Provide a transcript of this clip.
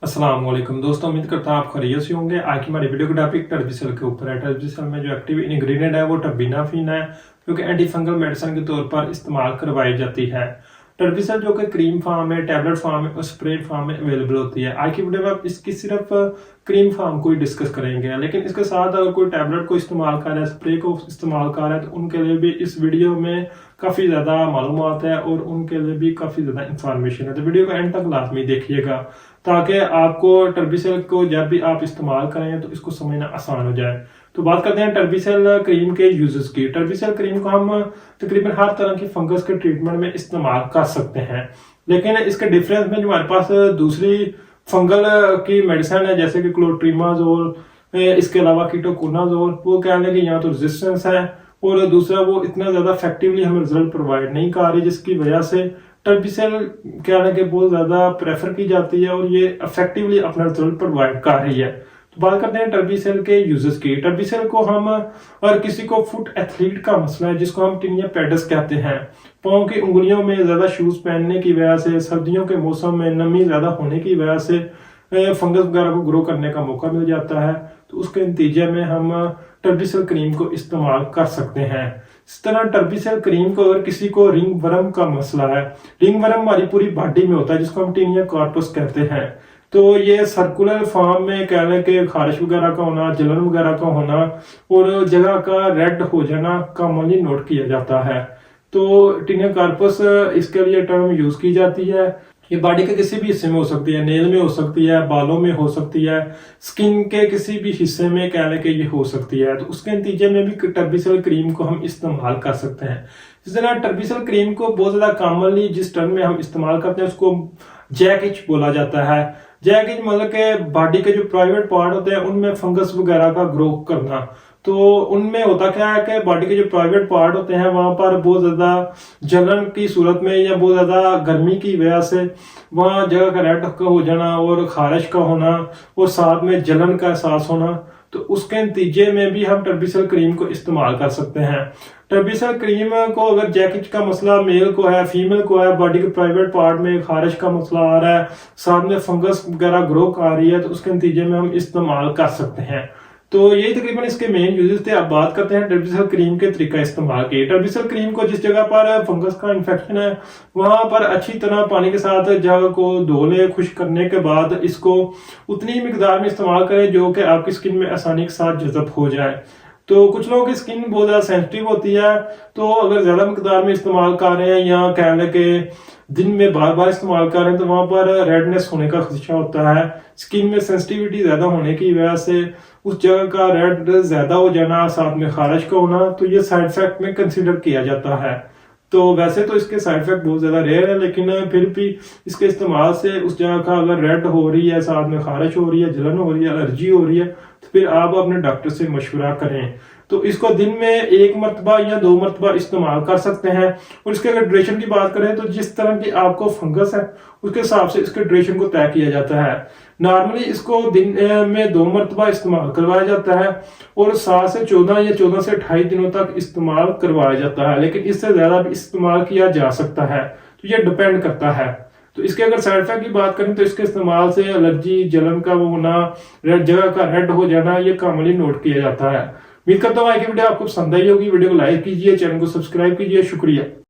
अस्सलाम वालेकुम दोस्तों, उम्मीद करता हूँ आप खैरियत से होंगे। आज की हमारी वीडियो का टॉपिक टर्बिसल के ऊपर है। टर्बिसल में जो एक्टिव इंग्रेडिएंट है वो टर्बिनाफिन है, जो कि एंटी फंगल मेडिसिन के तौर पर इस्तेमाल करवाई जाती है। टर्बिसल जो कि क्रीम फॉर्म में, टैबलेट फॉर्म में और स्प्रे फॉर्म में अवेलेबल होती है। आज की वीडियो में आप इसकी सिर्फ क्रीम फॉर्म को ही डिस्कस करेंगे, लेकिन इसके साथ अगर कोई टैबलेट को इस्तेमाल कर रहा है, स्प्रे को इस्तेमाल कर रहा है, तो उनके लिए भी इस वीडियो में काफ़ी ज़्यादा मालूमात है और उनके लिए भी काफ़ी ज़्यादा इंफॉर्मेशन है। तो वीडियो को एंड तक लाजमी देखिएगा ताकि आपको टर्बिसल को जब भी आप इस्तेमाल करें तो इसको समझना आसान हो जाए। तो बात करते हैं टर्बिसल क्रीम के यूजेस की। टर्बिसल क्रीम को हम तकरीबन हर तरह की फंगस के ट्रीटमेंट में इस्तेमाल कर सकते हैं, लेकिन इसके डिफरेंस में जो हमारे पास दूसरी फंगल की मेडिसिन है जैसे कि क्लोट्रीमाजोल, इसके अलावा कीटोकोनाजोल, वो क्या है कि यहाँ तो रेजिस्टेंस है और दूसरा वो इतना ज़्यादा इफेक्टिवली हमें रिजल्ट प्रोवाइड नहीं कर रही, जिसकी वजह से टर्बिसल क्या है कि बहुत ज़्यादा प्रेफर की जाती है और ये इफेक्टिवली अपना रिजल्ट प्रोवाइड कर रही है। तो बात करते हैं टर्बिसल के यूजेस की। टर्बिसल को हम और किसी को फुट एथलीट का मसला है जिसको हम टिनिया पेडस कहते हैं, पाँव की उंगलियों में ज़्यादा शूज़ पहनने की वजह से, सर्दियों के मौसम में नमी ज़्यादा होने की वजह से फंगस वगैरह को ग्रो करने का मौका मिल जाता है, तो उसके नतीजे में हम टर्बिसल क्रीम को इस्तेमाल कर सकते हैं। इस तरह टर्बिसल क्रीम को अगर किसी को रिंग वर्म का मसला है, रिंग वर्म हमारी पूरी बॉडी में होता है जिसको हम टीनिया कार्पस कहते हैं, तो ये सर्कुलर फॉर्म में कह लें कि खारिश वगैरह का होना, जलन वगैरह का होना और जगह का रेड हो जाना कॉमनली नोट किया जाता है। तो टीनिया कार्पस इसके लिए टर्म यूज की जाती है। ये बॉडी के किसी भी हिस्से में हो सकती है, नेल में हो सकती है, बालों में हो सकती है, स्किन के किसी भी हिस्से में कह लें कि ये हो सकती है, तो उसके नतीजे में भी टर्बिसल क्रीम को हम इस्तेमाल कर सकते हैं। इस तरह टर्बिसल क्रीम को बहुत ज़्यादा कॉमनली जिस टर्म में हम इस्तेमाल करते हैं उसको जैक इच बोला जाता है। जैक इच मतलब कि बॉडी के जो प्राइवेट पार्ट होते हैं उनमें फंगस वगैरह का ग्रो करना। तो उनमें होता क्या है कि बॉडी के जो प्राइवेट पार्ट होते हैं वहां पर बहुत ज्यादा जलन की सूरत में या बहुत ज्यादा गर्मी की वजह से वहां जगह का रेड का हो जाना और खारिश का होना और साथ में जलन का एहसास होना, तो उसके नतीजे में भी हम टर्बिसल क्रीम को इस्तेमाल कर सकते हैं। टर्बिसल क्रीम को अगर जैकेट का मसला मेल को है, फीमेल को है, बॉडी के प्राइवेट पार्ट में खारिश का मसला आ रहा है, साथ में फंगस वगैरह ग्रो आ रही है, तो उसके नतीजे में हम इस्तेमाल कर सकते हैं। तो यही तकरीबन इसके मेन यूजेस थे। अब बात करते हैं टर्बिसल क्रीम के तरीका इस्तेमाल के। टर्बिसल क्रीम को जिस जगह पर फंगस का इन्फेक्शन है वहां पर अच्छी तरह पानी के साथ जगह को धो ले, खुश करने के बाद इसको उतनी मिकदार में इस्तेमाल करें जो कि आपकी स्किन में आसानी के साथ जज़ब हो जाए। तो कुछ लोगों की स्किन बहुत ज़्यादा सेंसिटिव होती है, तो अगर ज़्यादा मिकदार में इस्तेमाल कर रहे हैं या कह लें कि दिन में बार बार इस्तेमाल कर रहे हैं तो वहां पर रेडनेस होने का खदशा होता है। स्किन में सेंसिटिविटी ज़्यादा होने की वजह से उस जगह का रेड ज़्यादा हो जाना, साथ में खारिश का होना, तो ये साइड इफेक्ट में कंसीडर किया जाता है। तो वैसे तो इसके साइड इफेक्ट बहुत ज़्यादा रेयर है, लेकिन फिर भी इसके इस्तेमाल से उस जगह का अगर रेड हो रही है, साथ में खारिश हो रही है, जलन हो रही है, एलर्जी हो रही है, तो फिर आप अपने डॉक्टर से मशवरा करें। तो इसको दिन में 1 मरतबा या 2 मरतबा इस्तेमाल कर सकते हैं। और इसके अगर ड्यूरेशन की बात करें तो जिस तरह की आपको फंगस है उसके हिसाब से इसके ड्यूरेशन को तय किया जाता है। नॉर्मली इसको दिन में 2 मरतबा इस्तेमाल करवाया जाता है और 7 से 14 या 14 से 28 दिनों तक इस्तेमाल करवाया जाता है, लेकिन इससे ज्यादा भी इस्तेमाल किया जा सकता है, तो ये डिपेंड करता है। तो इसके अगर साइड इफेक्ट की बात करें तो इसके इस्तेमाल से एलर्जी, जलन का वो होना, रेड जगह का रेड हो जाना, ये कॉमनली नोट किया जाता है। उम्मीद करता हूँ आज की वीडियो आपको पसंद आई होगी। वीडियो को लाइक कीजिए, चैनल को सब्सक्राइब कीजिए। शुक्रिया।